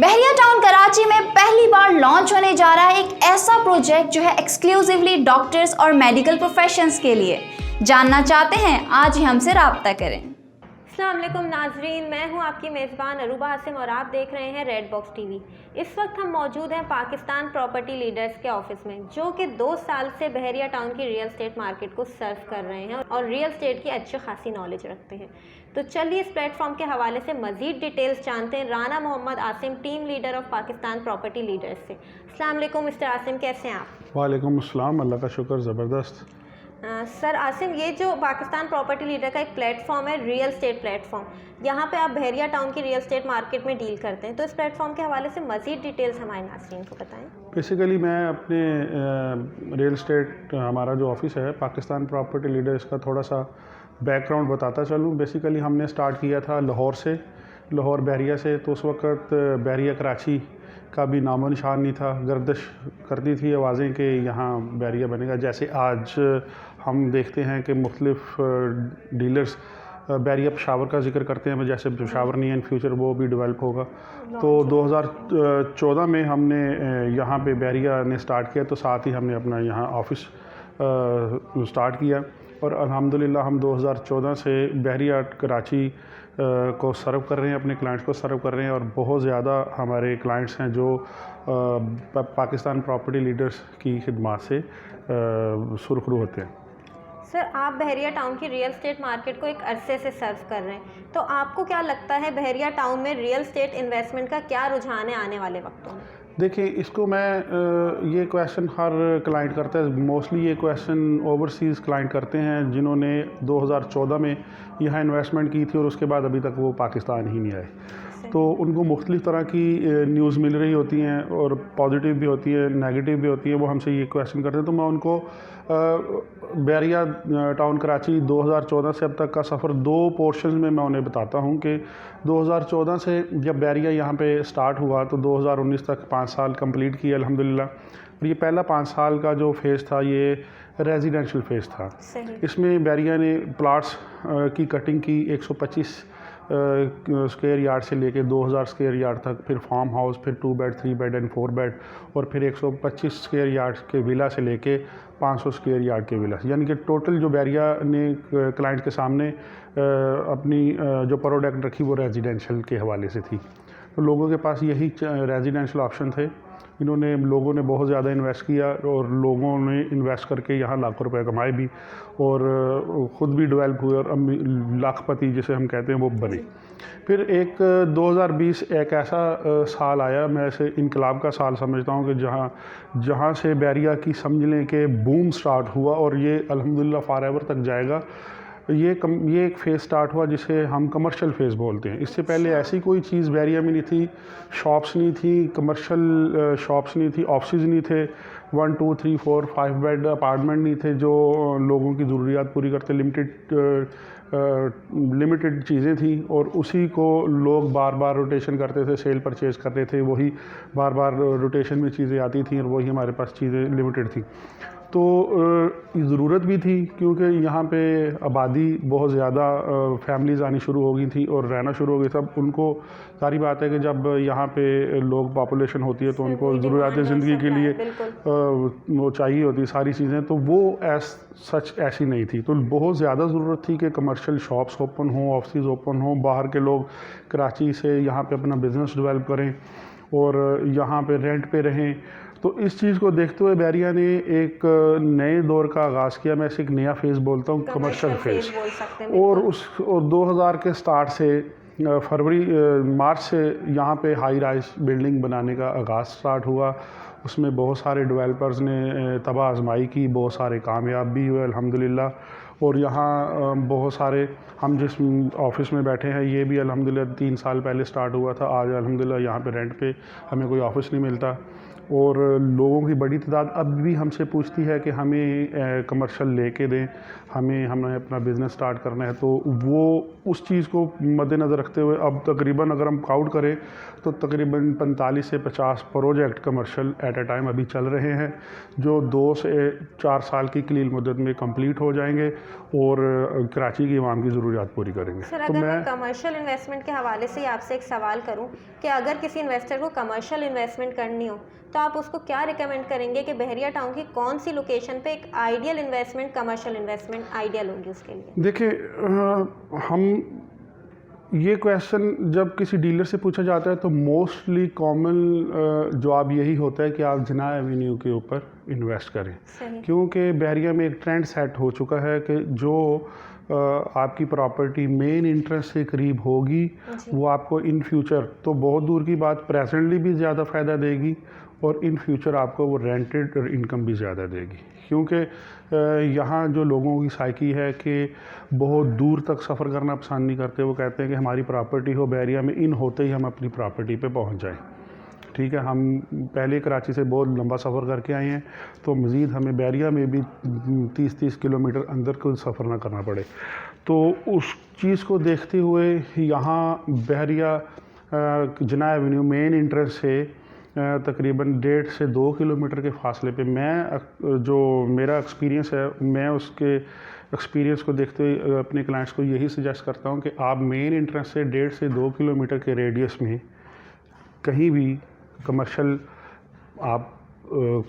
बहरिया town Karachi में पहली बार launch होने जा रहा है एक ऐसा प्रोजेक्ट जो है एक्सक्लूसिवली डॉक्टर्स और मेडिकल प्रोफेशंस के लिए। जानना चाहते हैं? आज ही हमसे राब्ता करें। अस्सलाम वालेकुम नाजरीन, मैं हूं आपकी मेज़बान अरूबा हासिम और आप देख रहे हैं रेड बॉक्स टीवी। इस वक्त हम मौजूद हैं पाकिस्तान प्रॉपर्टी लीडर्स के ऑफिस में, जो कि 2 साल से बहरिया टाउन की रियल एस्टेट मार्केट को सर्व कर रहे हैं और रियल एस्टेट की अच्छी खासी नॉलेज रखते हैं। तो चलिए इस प्लेटफॉर्म के हवाले से मज़ीद डिटेल्स जानते हैं Rana Mohammad Asim, team leader of Pakistan property leaders से। अस्सलाम वालेकुम मिस्टर आसिम, कैसे हैं आप? वालेकुम अस्सलाम, अल्लाह का शुक्र, ज़बरदस्त। सर आसिम, ये जो पाकिस्तान प्रॉपर्टी लीडर का एक प्लेटफॉर्म है, रियल एस्टेट प्लेटफॉर्म, यहाँ पे आप बहरिया टाउन की रियल एस्टेट मार्केट में डील करते हैं, तो इस प्लेटफॉर्म के हवाले से मज़ीद डिटेल्स हमारे नाज़रीन को बताएं। बेसिकली मैं अपने रियल एस्टेट, हमारा जो ऑफिस है पाकिस्तान प्रॉपर्टी लीडर, इसका थोड़ा सा बैकग्राउंड बताता चलूँ। बेसिकली हमने स्टार्ट किया था लाहौर बहरिया से। तो उस वक़्त बहरिया कराची का भी नामो निशान नहीं था। गर्दिश करती थी आवाज़ें कि यहाँ बहरिया बनेगा। जैसे आज हम देखते हैं कि मुख्तलिफ डीलर्स बहरिया पेशावर का जिक्र करते हैं, जैसे पेशावर नहीं है, इन फ्यूचर वो भी डेवलप होगा। तो 2014 में हमने यहाँ पे बहरिया ने स्टार्ट किया, तो साथ ही हमने अपना यहाँ ऑफिस स्टार्ट किया और अल्हम्दुलिल्लाह हम 2014 से बहरिया कराची को सर्व कर रहे हैं, अपने क्लाइंट्स को सर्व कर रहे हैं। और बहुत ज़्यादा हमारे क्लाइंट्स हैं जो पाकिस्तान प्रॉपर्टी लीडर्स की खिदमत से सुरखरू होते हैं। सर, आप बहरिया टाउन की रियल एस्टेट मार्केट को एक अरसे से सर्व कर रहे हैं, तो आपको क्या लगता है बहरिया टाउन में रियल एस्टेट इन्वेस्टमेंट का क्या रुझान है आने वाले वक्तों में? देखिए, इसको मैं ये क्वेश्चन हर क्लाइंट करता है। मोस्टली ये क्वेश्चन ओवरसीज़ क्लाइंट करते हैं जिन्होंने 2014 में यहाँ इन्वेस्टमेंट की थी और उसके बाद अभी तक वो पाकिस्तान ही नहीं आए। तो उनको मुख्तलिफ़ तरह की न्यूज़ मिल रही होती हैं और पॉजिटिव भी होती है, नेगेटिव भी होती है। वो हमसे ये क्वेश्चन करते हैं, तो मैं उनको बहरिया टाउन कराची 2014 से अब तक का सफ़र 2 पोर्शंस में मैं उन्हें बताता हूँ कि 2014 से जब बहरिया यहाँ पे स्टार्ट हुआ तो 2019 तक 5 साल कंप्लीट किए अल्हम्दुलिल्लाह। और ये पहला 5 साल का जो फेज़ था ये रेजिडेंशियल फेज़ था। इसमें बहरिया ने प्लाट्स की कटिंग की 125 स्क्वायर यार्ड से लेके 2000 स्क्वायर यार्ड तक, फिर फार्म हाउस, फिर 2 बेड, 3 बेड एंड 4 बेड, और फिर 125 स्क्वायर यार्ड के विला से लेके 500 स्क्वायर यार्ड के विला। यानी कि टोटल जो बहरिया ने क्लाइंट के सामने अपनी जो प्रोडक्ट रखी वो रेजिडेंशियल के हवाले से थी। तो लोगों के पास यही रेजिडेंशियल ऑप्शन थे। लोगों ने बहुत ज़्यादा इन्वेस्ट किया और लोगों ने इन्वेस्ट करके यहाँ लाखों रुपए कमाए भी और ख़ुद भी डेवलप हुए और लाखपति जिसे हम कहते हैं वो बने। फिर एक 2020 एक ऐसा साल आया, मैं इसे इनकलाब का साल समझता हूँ कि जहाँ से बहरिया की समझ लें कि बूम स्टार्ट हुआ और ये अल्हम्दुलिल्लाह फॉरएवर तक जाएगा। ये एक फ़ेज़ स्टार्ट हुआ जिसे हम कमर्शियल फ़ेज़ बोलते हैं। इससे पहले ऐसी कोई चीज़ बहरिया में नहीं थी, शॉप्स नहीं थी, कमर्शियल शॉप्स नहीं थी, ऑफिस नहीं थे, 1 2 3 4 5 बेड अपार्टमेंट नहीं थे जो लोगों की ज़रूरियात पूरी करते। लिमिटेड चीज़ें थी और उसी को लोग बार बार रोटेशन करते थे, सेल परचेज़ करते थे, वही बार बार रोटेशन में चीज़ें आती थी और वही हमारे पास चीज़ें लिमिटेड थी। तो ज़रूरत भी थी क्योंकि यहाँ पे आबादी बहुत ज़्यादा, फैमिलीज़ आनी शुरू हो गई थी और रहना शुरू हो गई। सब उनको सारी बात है कि जब यहाँ पे लोग पॉपुलेशन होती है तो उनको ज़रूरत ज़िंदगी के लिए वो चाहिए होती सारी चीज़ें। तो वो सच ऐसी नहीं थी। तो बहुत ज़्यादा ज़रूरत थी कि कमर्शियल शॉप्स ओपन हों, ऑफिस ओपन हों, बाहर के लोग कराची से यहाँ पे अपना बिज़नेस डेवलप करें और यहाँ पे रेंट पे रहें। तो इस चीज़ को देखते हुए बहरिया ने एक नए दौर का आगाज़ किया। मैं इसे एक नया फ़ेज़ बोलता हूँ, कमर्शियल फ़ेज़। और 2000 के स्टार्ट से मार्च से यहाँ पे हाई राइज बिल्डिंग बनाने का आगाज़ स्टार्ट हुआ। उसमें बहुत सारे डेवलपर्स ने तबाह आजमाई की, बहुत सारे कामयाब भी हुए अल्हम्दुलिल्लाह। और यहाँ बहुत सारे, हम जिस ऑफिस में बैठे हैं ये भी अल्हम्दुलिल्लाह 3 साल पहले स्टार्ट हुआ था। आज अल्हम्दुलिल्लाह यहाँ पे रेंट पे हमें कोई ऑफिस नहीं मिलता। और लोगों की बड़ी तादाद अब भी हमसे पूछती है कि हमें कमर्शियल लेके दें, हमें अपना बिज़नेस स्टार्ट करना है। तो वो उस चीज़ को मद्देनज़र रखते हुए अब तकरीबन अगर हम काउंट करें तो तकरीबन 45 से 50 project commercial at a time अभी चल रहे हैं, जो 2 से 4 साल की कलील मुद्दत में कंप्लीट हो जाएंगे और कराची की आवाम की ज़रूरियात पूरी करेंगे। सर, तो अगर मैं कमर्शियल इन्वेस्टमेंट के हवाले से आपसे एक सवाल करूं कि अगर किसी इन्वेस्टर को कमर्शियल इन्वेस्टमेंट करनी हो तो आप उसको क्या रिकमेंड करेंगे कि बहरिया टाउन की कौन सी लोकेशन पे एक ideal investment, commercial investment ideal होगी उसके लिए? देखिए, हम ये क्वेश्चन जब किसी डीलर से पूछा जाता है तो मोस्टली कॉमन जवाब यही होता है कि आप जिना एवेन्यू के ऊपर इन्वेस्ट करें, क्योंकि बहरिया में एक ट्रेंड सेट हो चुका है कि जो आपकी प्रॉपर्टी मेन इंटरेस्ट से करीब होगी वो आपको इन फ्यूचर, तो बहुत दूर की बात, प्रेजेंटली भी ज़्यादा फ़ायदा देगी और इन फ्यूचर आपको वो रेंटेड इनकम भी ज़्यादा देगी। क्योंकि यहाँ जो लोगों की साइकी है कि बहुत दूर तक सफ़र करना पसंद नहीं करते, वो कहते हैं कि हमारी प्रॉपर्टी हो बहरिया में, इन होते ही हम अपनी प्रॉपर्टी पे पहुँच जाएँ। ठीक है, हम पहले कराची से बहुत लंबा सफ़र करके आए हैं, तो मज़ीद हमें बहरिया में भी 30-30 किलोमीटर अंदर को सफ़र ना करना पड़े। तो उस चीज़ को देखते हुए यहाँ बहरिया जिना एवेन्यू मेन इंटरेस्ट से तकरीबन 1.5 से 2 किलोमीटर के फासले पे, मैं जो मेरा एक्सपीरियंस है, मैं उसके एक्सपीरियंस को देखते हुए अपने क्लाइंट्स को यही सजेस्ट करता हूँ कि आप मेन इंटरेस्ट से 1.5 से 2 किलोमीटर के रेडियस में कहीं भी कमर्शियल आप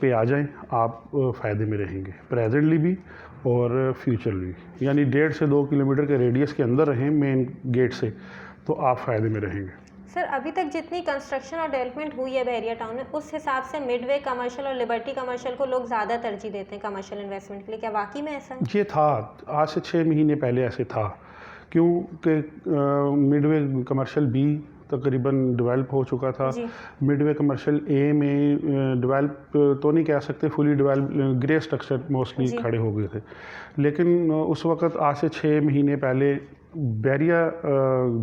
पे आ जाएं, आप फ़ायदे में रहेंगे, प्रेजेंटली भी और फ्यूचरली भी। यानी 1.5 से 2 किलोमीटर के रेडियस के अंदर रहें मेन गेट से, तो आप फ़ायदे में रहेंगे। सर, अभी तक जितनी कंस्ट्रक्शन और डेवलपमेंट हुई है बहरिया टाउन में, उस हिसाब से मिडवे कमर्शियल और लिबर्टी कमर्शियल को लोग ज़्यादा तरजीह देते हैं कमर्शियल इन्वेस्टमेंट के लिए, क्या वाकई में ऐसा है? ये था, आज से 6 महीने पहले ऐसे था, क्योंकि मिडवे कमर्शियल बी तकरीबन डेवलप हो चुका था। मिडवे कमर्शियल ए में डेवलप तो नहीं कह सकते, fully develop, grey structure mostly खड़े हो गए थे। लेकिन उस वक़्त आज से 6 महीने पहले बहरिया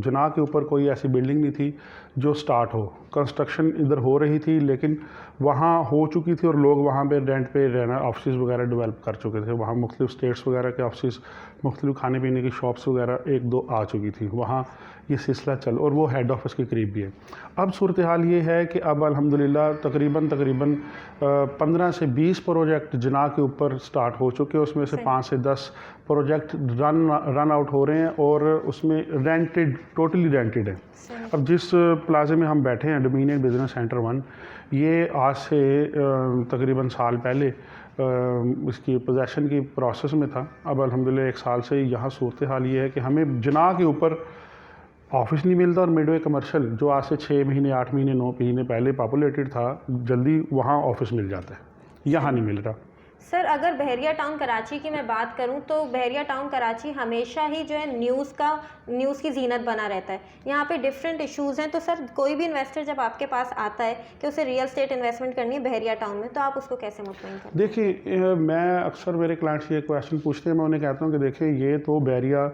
जना के ऊपर कोई ऐसी बिल्डिंग नहीं थी जो स्टार्ट हो। कंस्ट्रक्शन इधर हो रही थी लेकिन वहाँ हो चुकी थी और लोग वहाँ पे रेंट पे रहना, ऑफिस वगैरह डेवलप कर चुके थे। वहाँ मुख्तलिफ स्टेट्स वगैरह के ऑफिस, मुख्तलिफ खाने पीने की शॉप्स वगैरह 1-2 आ चुकी थी। वहाँ ये सिलसिला चल, और वो हेड ऑफिस के करीब भी है। अब सूरत हाल ये है कि अब अल्हम्दुलिल्लाह तकरीबन 15 से 20 प्रोजेक्ट जना के ऊपर स्टार्ट हो चुके हैं। उसमें से 5 से 10 प्रोजेक्ट रन आउट हो रहे हैं और उसमें रेंटेड, टोटली रेंटेड है। अब जिस प्लाजे में हम बैठे हैं, डोमिनियन बिजनेस सेंटर 1, ये आज से तकरीबन साल पहले इसकी पोजेसन की प्रोसेस में था। अब अल्हम्दुलिल्लाह 1 साल से यहाँ सूरत हाल ये है कि हमें जना के ऊपर ऑफिस नहीं मिलता, और मिडवे कमर्शियल जो आज से 6 महीने, 8 महीने, 9 महीने पहले पॉपुलेटेड था, जल्दी वहाँ ऑफिस मिल जाता है, यहाँ नहीं मिल रहा। सर, अगर बहरिया टाउन कराची की मैं बात करूं तो बहरिया टाउन कराची हमेशा ही जो है न्यूज़ की जीनत बना रहता है। यहाँ पे डिफरेंट इश्यूज़ हैं। तो सर, कोई भी इन्वेस्टर जब आपके पास आता है कि उसे रियल एस्टेट इन्वेस्टमेंट करनी है बहरिया टाउन में, तो आप उसको कैसे मुतमईन करते हैं? देखिए, मैं अक्सर मेरे क्लाइंट्स ये क्वेश्चन पूछते हैं, मैं उन्हें कहता हूँ कि देखिए ये तो बहरिया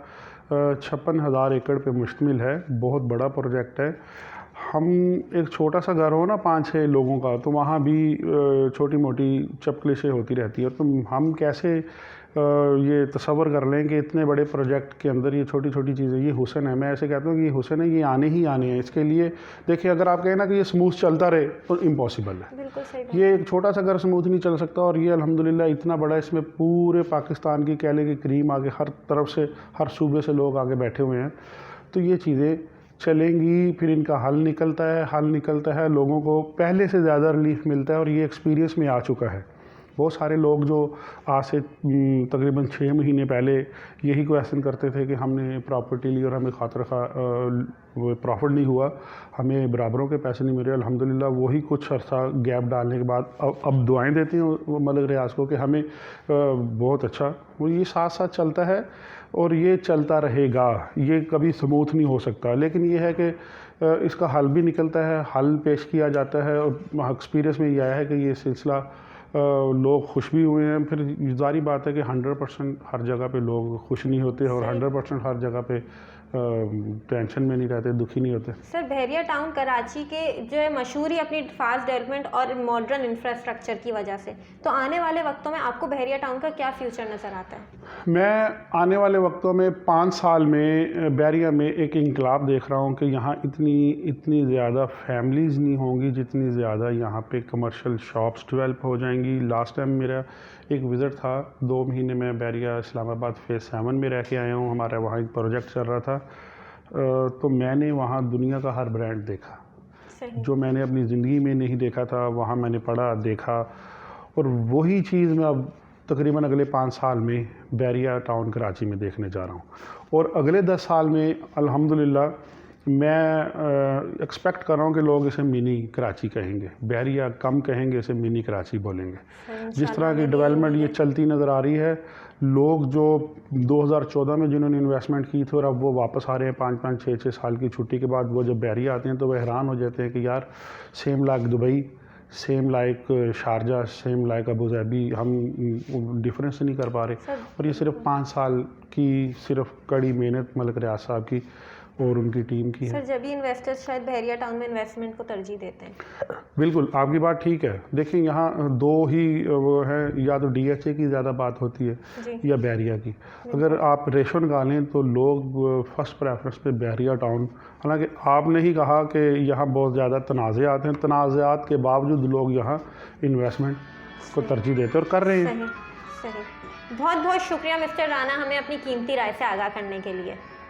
56,000 एकड़ पे मुश्तमिल है, बहुत बड़ा प्रोजेक्ट है। हम एक छोटा सा घर हो ना 5-6 लोगों का, तो वहाँ भी छोटी मोटी चपकलिशें होती रहती है। तो हम कैसे ये तसव्वुर कर लें कि इतने बड़े प्रोजेक्ट के अंदर ये छोटी छोटी चीज़ें, ये हुसन है। मैं ऐसे कहता हूँ कि ये हुसन है, ये आने ही आने हैं। इसके लिए देखिए, अगर आप कहें ना कि ये स्मूथ चलता रहे तो इम्पॉसिबल है। बिल्कुल सही। ये एक छोटा सा घर स्मूथ नहीं चल सकता, और ये अल्हम्दुलिल्लाह इतना बड़ा, इसमें पूरे पाकिस्तान की कहले की क्रीम आगे, हर तरफ से, हर सूबे से लोग आगे बैठे हुए हैं। तो ये चीज़ें चलेंगी, फिर इनका हल निकलता है, लोगों को पहले से ज़्यादा रिलीफ मिलता है, और ये एक्सपीरियंस में आ चुका है। बहुत सारे लोग जो आज से तकरीबन 6 महीने पहले यही क्वेश्चन करते थे कि हमने प्रॉपर्टी ली और हमें खातिर प्रॉफिट नहीं हुआ, हमें बराबरों के पैसे नहीं मिले, अल्हम्दुलिल्लाह वही कुछ अर्सा गैप डालने के बाद अब दुआएं देते हैं वो मलिक रियाज को कि हमें बहुत अच्छा, वो ये साथ साथ चलता है और ये चलता रहेगा। ये कभी स्मूथ नहीं हो सकता, लेकिन ये है कि इसका हल भी निकलता है, हल पेश किया जाता है, और एक्सपीरियंस में ये आया है कि ये सिलसिला लोग खुश भी हुए हैं। फिर जारी बात है कि 100% हर जगह पे लोग खुश नहीं होते, और 100% हर जगह पे टेंशन में नहीं रहते, दुखी नहीं होते। सर, बहरिया टाउन कराची के जो है मशहूर ही अपनी फास्ट डेवलपमेंट और मॉडर्न इंफ्रास्ट्रक्चर की वजह से, तो आने वाले वक्तों में आपको बहरिया टाउन का क्या फ्यूचर नज़र आता है? मैं आने वाले वक्तों में 5 साल में बहरिया में एक इंकलाब देख रहा हूँ कि यहाँ इतनी ज़्यादा फैमिलीज़ नहीं होंगी जितनी ज़्यादा यहाँ पे कमर्शियल शॉप्स डेवलप हो जाएंगी। लास्ट टाइम मेरा एक विज़िट था, 2 महीने में बहरिया इस्लामाबाद फ़ेज़ 7 में रह के आया हूँ। हमारा वहाँ एक प्रोजेक्ट चल रहा था, तो मैंने वहाँ दुनिया का हर ब्रांड देखा जो मैंने अपनी ज़िंदगी में नहीं देखा था। वहाँ मैंने पढ़ा, देखा, और वही चीज़ मैं अब तकरीबन अगले 5 साल में बहरिया टाउन कराची में देखने जा रहा हूँ। और अगले 10 साल में अल्हम्दुलिल्लाह मैं एक्सपेक्ट कर रहा हूँ कि लोग इसे मिनी कराची कहेंगे, बहरिया कम कहेंगे, इसे मिनी कराची बोलेंगे। जिस तरह की डेवलपमेंट ये चलती नज़र आ रही है, लोग जो 2014 में जिन्होंने इन्वेस्टमेंट की थी और अब वो वापस आ रहे हैं 5-5, 6-6 साल की छुट्टी के बाद, वो जब बहरिया आते हैं तो वो हैरान हो जाते हैं कि यार same like Dubai, same like Sharjah, same like Abu Dhabi, हम डिफरेंस नहीं कर पा रहे। और ये सिर्फ 5 साल की सिर्फ कड़ी मेहनत मलिक रियाज साहब की और उनकी टीम की है। सर, जब भी इन्वेस्टर्स शायद बहरिया टाउन में इन्वेस्टमेंट को तरजीह देते हैं। बिल्कुल, आपकी बात ठीक है। देखिए यहाँ 2 ही वो है, या तो DHA की ज़्यादा बात होती है या बहरिया की। अगर आप रेशो निकालें तो लोग फर्स्ट प्रेफरेंस पे बहरिया टाउन, हालांकि आपने ही कहा कि यहाँ बहुत ज़्यादा तनाज़ात हैं, तनाज़ात के बावजूद लोग यहाँ इन्वेस्टमेंट को तरजीह देते और कर रहे हैं। सही। बहुत बहुत शुक्रिया मिस्टर राना, हमें अपनी कीमती राय से आगाह करने के लिए।